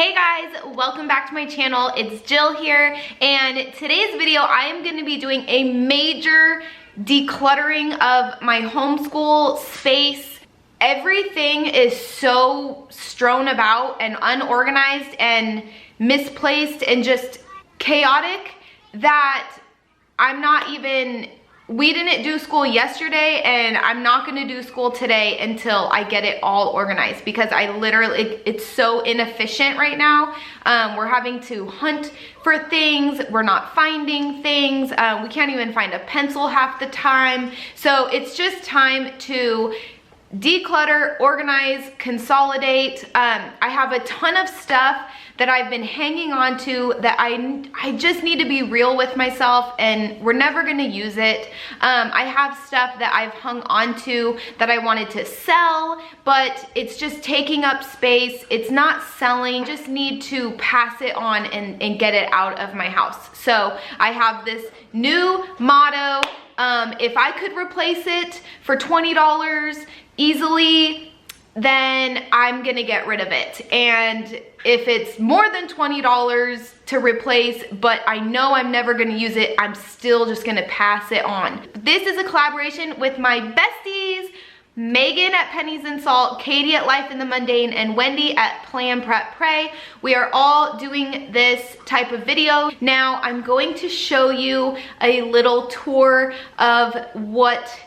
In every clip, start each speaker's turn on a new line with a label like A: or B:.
A: Hey guys, welcome back to my channel. It's Jill here, and today's video I am going to be doing a major decluttering of my homeschool space. Everything is so strewn about and unorganized and misplaced and just chaotic that we didn't do school yesterday, and I'm not gonna do school today until I get it all organized, because it's so inefficient right now. We're having to hunt for things. We're not finding things. We can't even find a pencil half the time. So it's just time to declutter, organize, consolidate. I have a ton of stuff that I've been hanging on to that I just need to be real with myself, and we're never gonna use it. I have stuff that I've hung on to that I wanted to sell, but it's just taking up space. It's not selling. Just need to pass it on and get it out of my house. So I have this new motto. If I could replace it for $20 easily, then I'm gonna get rid of it. And if it's more than $20 to replace, but I know I'm never gonna use it, I'm still just gonna pass it on. This is a collaboration with my besties, Megan at Pennies and Salt, Katie at Life in the Mundane, and Wendy at Plan Prep Pray. We are all doing this type of video. Now I'm going to show you a little tour of what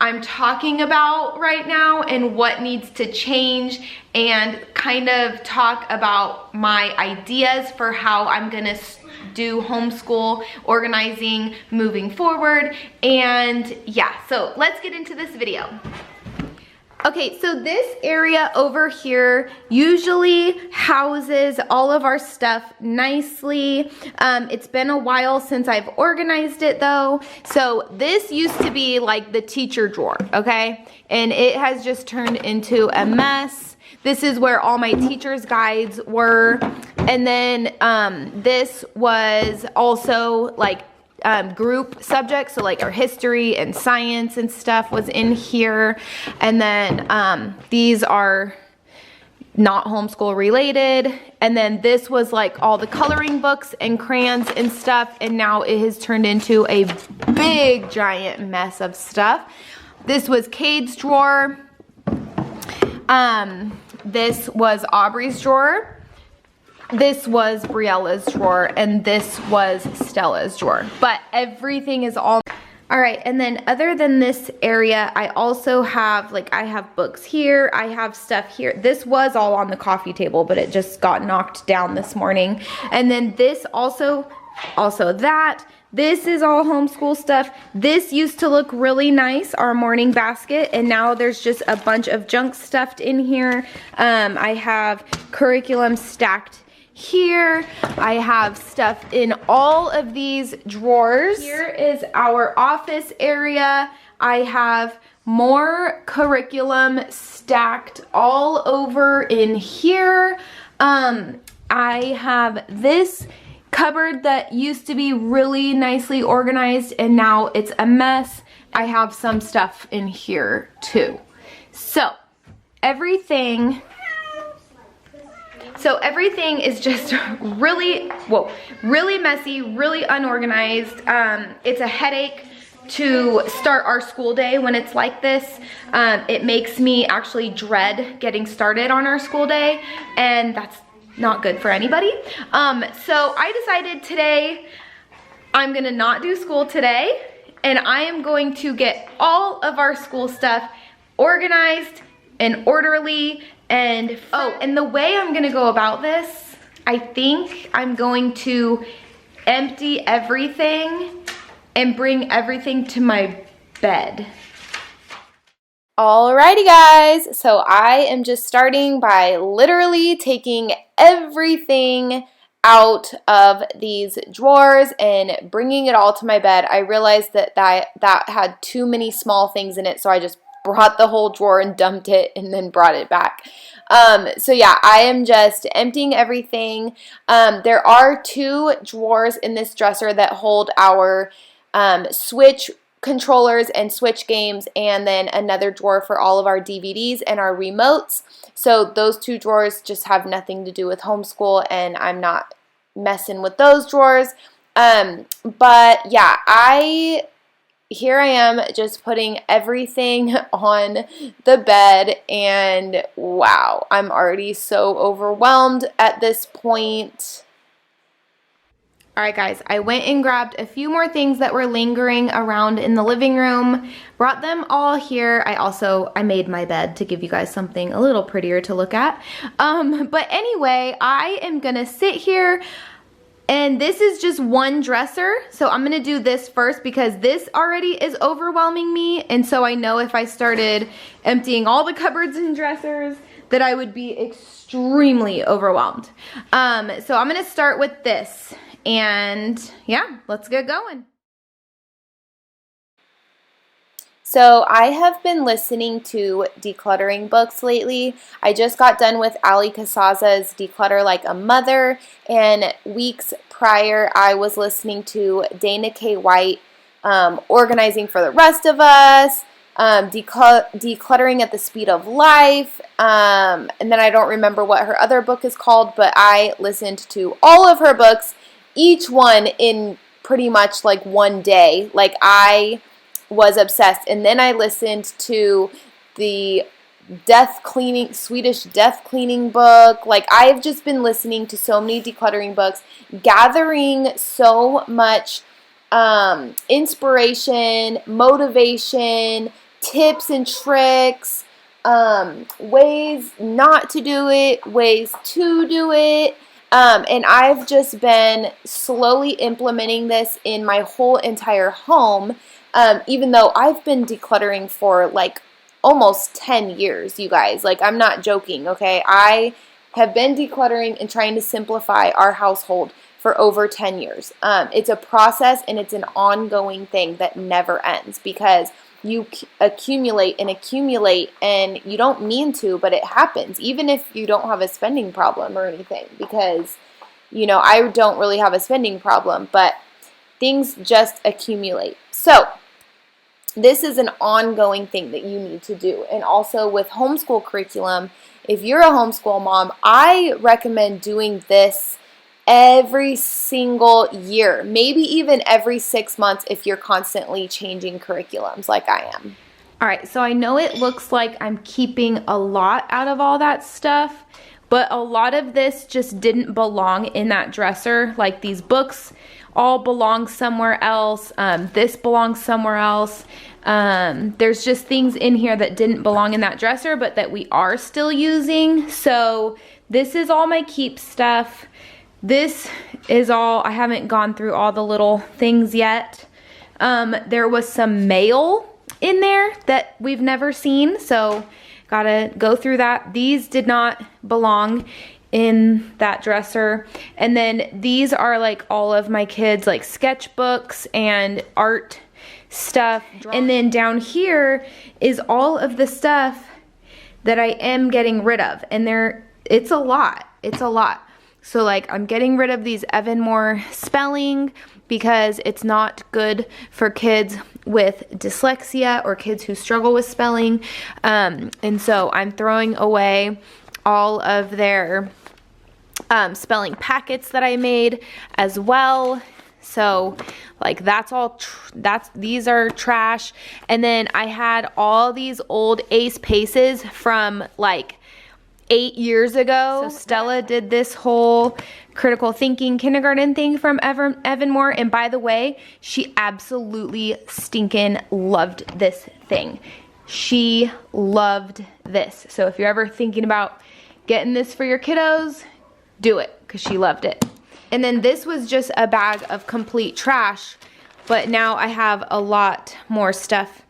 A: I'm talking about right now and what needs to change, and kind of talk about my ideas for how I'm gonna do homeschool organizing moving forward. And yeah, so let's get into this video. Okay, so this area over here usually houses all of our stuff nicely. It's been a while since I've organized it though. So this used to be like the teacher drawer, okay? And it has just turned into a mess. This is where all my teacher's guides were. And then this was also like group subjects, so like our history and science and stuff was in here. And then these are not homeschool related. And then this was like all the coloring books and crayons and stuff, and now it has turned into a big giant mess of stuff. This was Cade's drawer. This was Aubrey's drawer. This was Briella's drawer, and this was Stella's drawer, but everything is all right. And then other than this area, I also have, I have books here, I have stuff here. This was all on the coffee table, but it just got knocked down this morning. And then this also that. This is all homeschool stuff. This used to look really nice, our morning basket, and now there's just a bunch of junk stuffed in here. I have curriculum stacked here. I have stuff in all of these drawers. Here is our office area. I have more curriculum stacked all over in here. I have this cupboard that used to be really nicely organized, and now it's a mess. I have some stuff in here too. So everything is just really messy, really unorganized. It's a headache to start our school day when it's like this. It makes me actually dread getting started on our school day, and that's not good for anybody. So I decided today I'm gonna not do school today, and I am going to get all of our school stuff organized and orderly. And and the way I'm gonna go about this, I think I'm going to empty everything and bring everything to my bed. Alrighty guys, so I am just starting by literally taking everything out of these drawers and bringing it all to my bed. I realized that had too many small things in it, so I just brought the whole drawer and dumped it and then brought it back. So yeah, I am just emptying everything. There are 2 drawers in this dresser that hold our switch controllers and Switch games, and then another drawer for all of our DVDs and our remotes. So those 2 drawers just have nothing to do with homeschool, and I'm not messing with those drawers. But yeah, here I am just putting everything on the bed, and wow, I'm already so overwhelmed at this point. Alright guys, I went and grabbed a few more things that were lingering around in the living room, brought them all here. I made my bed to give you guys something a little prettier to look at. But anyway, I am gonna sit here, and this is just one dresser, so I'm gonna do this first because this already is overwhelming me, and so I know if I started emptying all the cupboards and dressers that I would be extremely overwhelmed. So I'm gonna start with this, and yeah, let's get going. So I have been listening to decluttering books lately. I just got done with Ali Casaza's Declutter Like a Mother, and weeks prior I was listening to Dana K. White, Organizing for the Rest of Us, Decluttering at the Speed of Life, and then I don't remember what her other book is called, but I listened to all of her books, each one in pretty much like one day. Like, I was obsessed. And then I listened to the Swedish death cleaning book. Like, I've just been listening to so many decluttering books, gathering so much inspiration, motivation, tips and tricks, ways not to do it, ways to do it. And I've just been slowly implementing this in my whole entire home. Even though I've been decluttering for like almost 10 years, you guys. Like, I'm not joking, okay? I have been decluttering and trying to simplify our household for over 10 years. It's a process, and it's an ongoing thing that never ends because you accumulate and accumulate, and you don't mean to, but it happens, even if you don't have a spending problem or anything, because, you know, I don't really have a spending problem, but things just accumulate. So this is an ongoing thing that you need to do. And also with homeschool curriculum, if you're a homeschool mom, I recommend doing this every single year, maybe even every 6 months if you're constantly changing curriculums like I am. All right, so I know it looks like I'm keeping a lot out of all that stuff, but a lot of this just didn't belong in that dresser. Like, these books all belong somewhere else. This belongs somewhere else. There's just things in here that didn't belong in that dresser, but that we are still using. So this is all my keep stuff. This is all, I haven't gone through all the little things yet. There was some mail in there that we've never seen, so gotta go through that. These did not belong in that dresser. And then these are like all of my kids' like sketchbooks and art stuff. And then down here is all of the stuff that I am getting rid of. And it's a lot. It's a lot. So like, I'm getting rid of these Evan Moore spelling because it's not good for kids with dyslexia or kids who struggle with spelling. And so I'm throwing away all of their spelling packets that I made as well. So like, these are trash. And then I had all these old Ace Paces from like 8 years ago. So Stella did this whole critical thinking kindergarten thing from Evan Moore. And by the way, she absolutely stinking loved this thing. She loved this. So if you're ever thinking about getting this for your kiddos, do it, because she loved it. And then this was just a bag of complete trash, but now I have a lot more stuff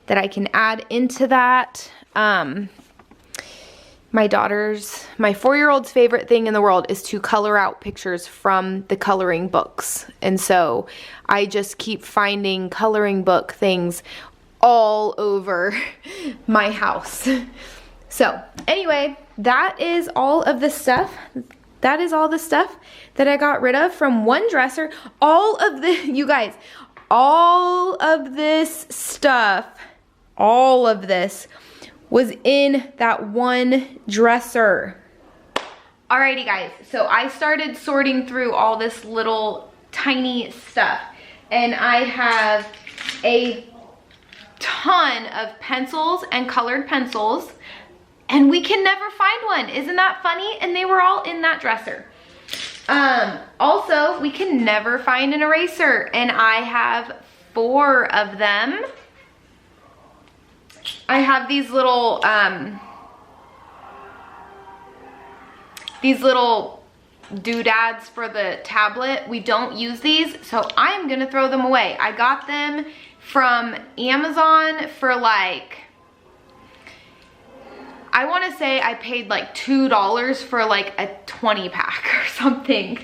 A: that I can add into that. My 4-year-old's favorite thing in the world is to color out pictures from the coloring books. And so I just keep finding coloring book things all over my house. So anyway, that is all of the stuff. That is all the stuff that I got rid of from one dresser. You guys, all of this stuff, all of this was in that one dresser. Alrighty guys, so I started sorting through all this little tiny stuff, and I have a ton of pencils and colored pencils, and we can never find one. Isn't that funny? And they were all in that dresser. Also, we can never find an eraser, and I have 4 of them. I have these little doodads for the tablet. We don't use these, so I'm gonna throw them away. I got them from Amazon for like, I want to say I paid like $2 for like a 20 pack or something.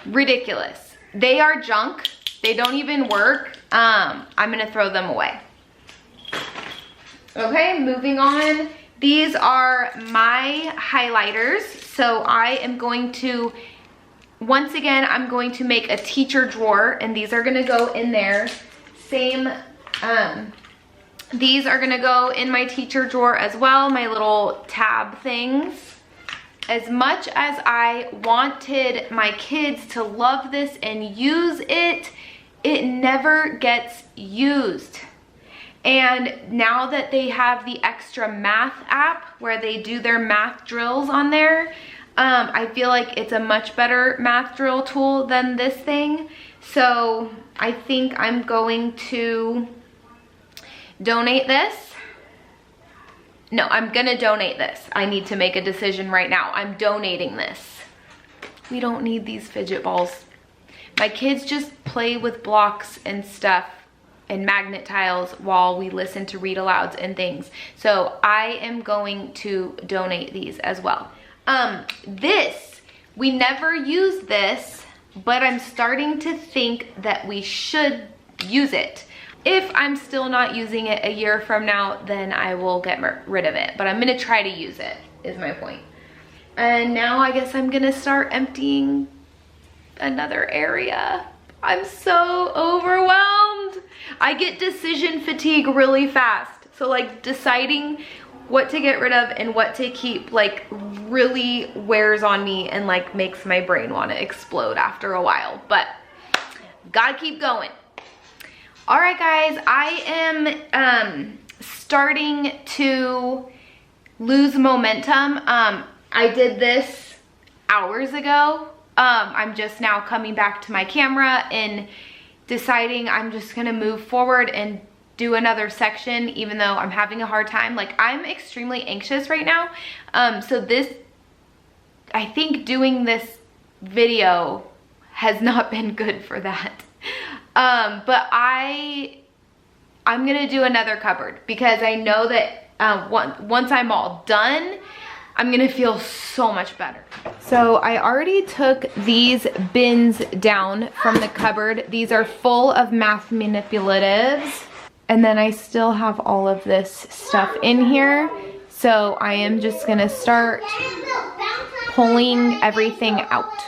A: Ridiculous. They are junk. They don't even work. I'm gonna throw them away. Okay, moving on. These are my highlighters. So I am going to, once again, I'm going to make a teacher drawer, and these are gonna go in there. Same, these are gonna go in my teacher drawer as well, my little tab things. As much as I wanted my kids to love this and use it, it never gets used. And now that they have the extra math app where they do their math drills on there, I feel like it's a much better math drill tool than this thing. So I think I'm going to donate this. No, I'm gonna donate this. I need to make a decision right now. I'm donating this. We don't need these fidget balls. My kids just play with blocks and stuff and magnet tiles while we listen to read alouds and things. So I am going to donate these as well. We never use this, but I'm starting to think that we should use it. If I'm still not using it a year from now, then I will get rid of it. But I'm gonna try to use it, is my point. And now I guess I'm gonna start emptying another area. I'm so overwhelmed. I get decision fatigue really fast. So like deciding what to get rid of and what to keep like really wears on me and like makes my brain want to explode after a while. But gotta keep going. All right, guys, I am starting to lose momentum. I did this hours ago. I'm just now coming back to my camera and deciding I'm just gonna move forward and do another section, even though I'm having a hard time. Like, I'm extremely anxious right now. So this, I think doing this video has not been good for that. But I'm gonna do another cupboard because I know that once I'm all done, I'm gonna feel so much better. So I already took these bins down from the cupboard. These are full of math manipulatives. And then I still have all of this stuff in here. So I am just gonna start pulling everything out.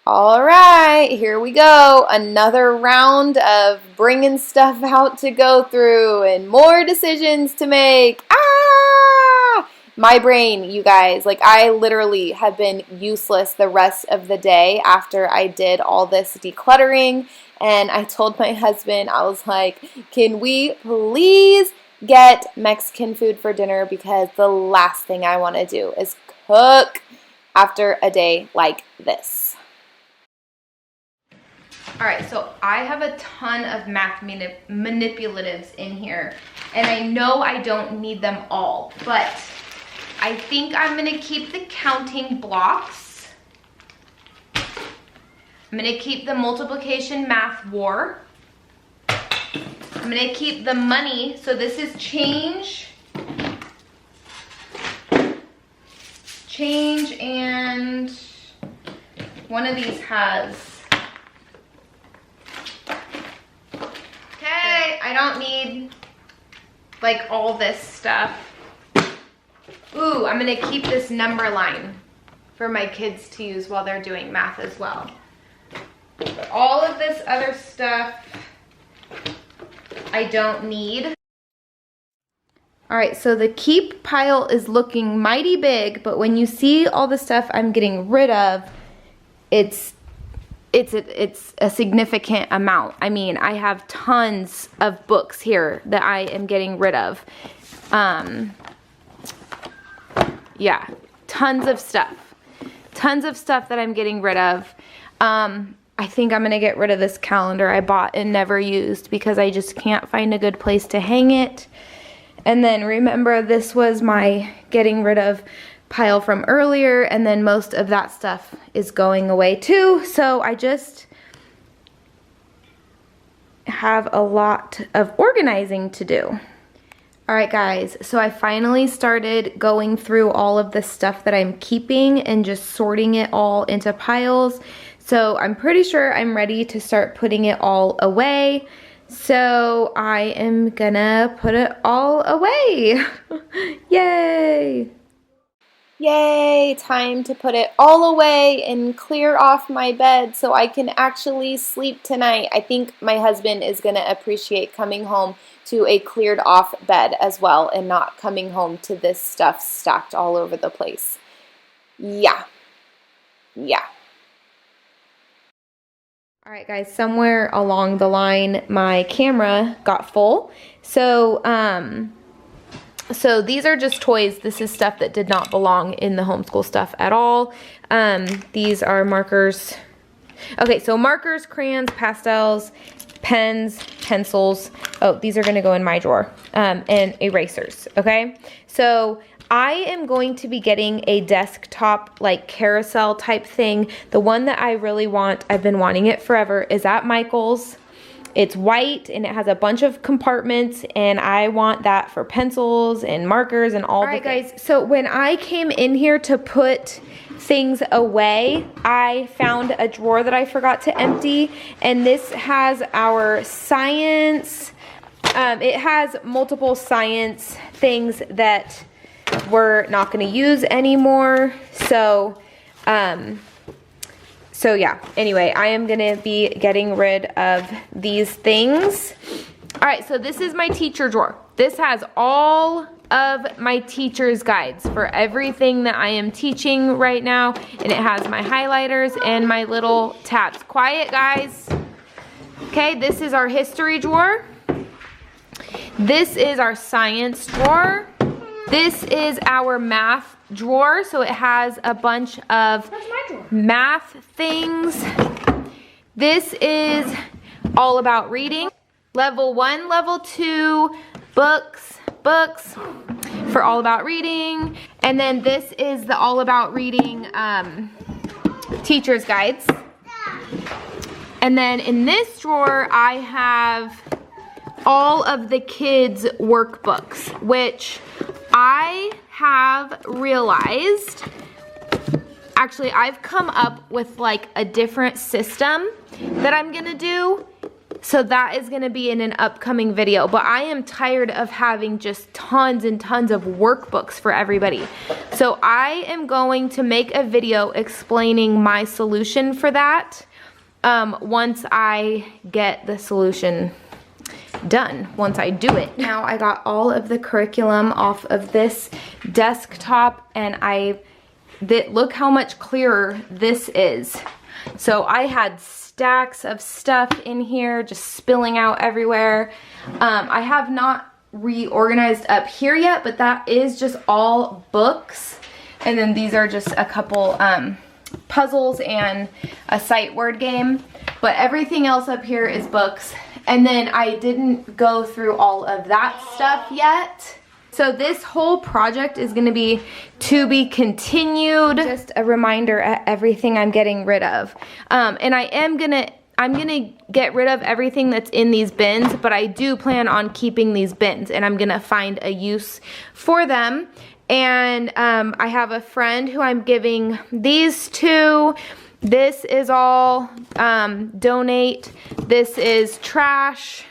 A: All right, here we go. Another round of bringing stuff out to go through and more decisions to make. My brain, you guys, like I literally have been useless the rest of the day after I did all this decluttering. And I told my husband, I was like, can we please get Mexican food for dinner, because the last thing I want to do is cook after a day like this. All right, so I have a ton of math manipulatives in here, and I know I don't need them all, but I think I'm gonna keep the counting blocks. I'm gonna keep the multiplication math war. I'm gonna keep the money, so this is change, and one of these has, okay, I don't need like all this stuff. Ooh, I'm gonna keep this number line for my kids to use while they're doing math as well. But all of this other stuff I don't need. All right, so the keep pile is looking mighty big, but when you see all the stuff I'm getting rid of, it's a significant amount. I mean, I have tons of books here that I am getting rid of. Yeah, tons of stuff that I'm getting rid of. I think I'm gonna get rid of this calendar I bought and never used because I just can't find a good place to hang it. And then remember, this was my getting rid of pile from earlier, and then most of that stuff is going away too. So I just have a lot of organizing to do. All right, guys, so I finally started going through all of the stuff that I'm keeping and just sorting it all into piles. So I'm pretty sure I'm ready to start putting it all away. So I am gonna put it all away. Yay! Yay, time to put it all away and clear off my bed so I can actually sleep tonight. I think my husband is gonna appreciate coming home to a cleared off bed as well and not coming home to this stuff stacked all over the place. Yeah. All right, guys, somewhere along the line, my camera got full. So these are just toys. This is stuff that did not belong in the homeschool stuff at all. These are markers. Okay, so markers, crayons, pastels, pens, pencils. Oh, these are gonna go in my drawer. And erasers, okay? So I am going to be getting a desktop like carousel type thing. The one that I really want, I've been wanting it forever, is at Michael's. It's white and it has a bunch of compartments, and I want that for pencils and markers and all the things. All right, guys, so when I came in here to put things away, I found a drawer that I forgot to empty, and this has our science. It has multiple science things that we're not going to use anymore. So yeah, anyway, I am going to be getting rid of these things. All right, so this is my teacher drawer. This has all of my teacher's guides for everything that I am teaching right now, and it has my highlighters and my little tabs. Quiet, guys. Okay, this is our history drawer. This is our science drawer. This is our math drawer, so it has a bunch of math things. This is all about reading. Level 1, level 2, books for all about reading. And then this is the all about reading teacher's guides. And then in this drawer, I have all of the kids' workbooks, which I have realized, actually I've come up with like a different system that I'm gonna do. So that is gonna be in an upcoming video, but I am tired of having just tons and tons of workbooks for everybody. So I am going to make a video explaining my solution for that once I get the solution done, once I do it. Now I got all of the curriculum off of this desktop, and look how much clearer this is. So I had stacks of stuff in here just spilling out everywhere. I have not reorganized up here yet, but that is just all books. And then these are just a couple puzzles and a sight word game. But everything else up here is books. And then I didn't go through all of that stuff yet. So this whole project is gonna be to be continued. Just a reminder at everything I'm getting rid of. And I'm gonna get rid of everything that's in these bins, but I do plan on keeping these bins, and I'm gonna find a use for them. And I have a friend who I'm giving these to. This is all donate. This is trash.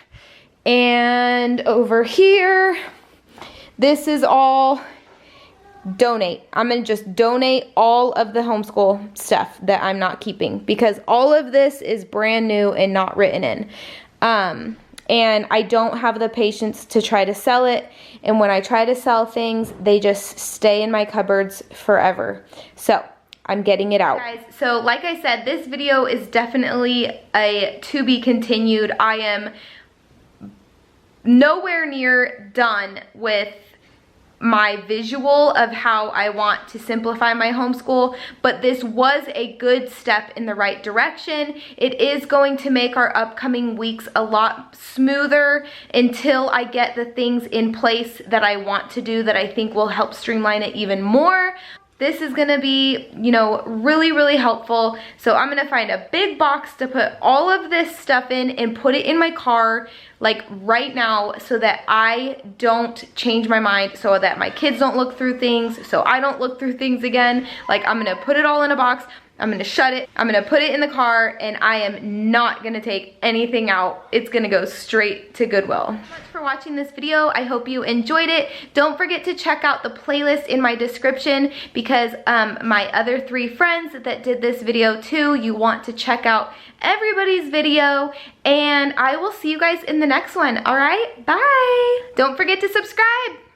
A: And over here, this is all donate. I'm gonna just donate all of the homeschool stuff that I'm not keeping, because all of this is brand new and not written in. And I don't have the patience to try to sell it. And when I try to sell things, they just stay in my cupboards forever. So I'm getting it out. Guys, so like I said, this video is definitely a to be continued. I am nowhere near done with my visual of how I want to simplify my homeschool, but this was a good step in the right direction. It is going to make our upcoming weeks a lot smoother until I get the things in place that I want to do that I think will help streamline it even more. This is gonna be, you know, really, really helpful. So I'm gonna find a big box to put all of this stuff in and put it in my car, like right now, so that I don't change my mind, so that my kids don't look through things, so I don't look through things again. Like, I'm gonna put it all in a box, I'm gonna shut it, I'm gonna put it in the car, and I am not gonna take anything out. It's gonna go straight to Goodwill. Thank you so much for watching this video. I hope you enjoyed it. Don't forget to check out the playlist in my description, because my other 3 friends that did this video too, you want to check out everybody's video, and I will see you guys in the next one. All right, bye. Don't forget to subscribe.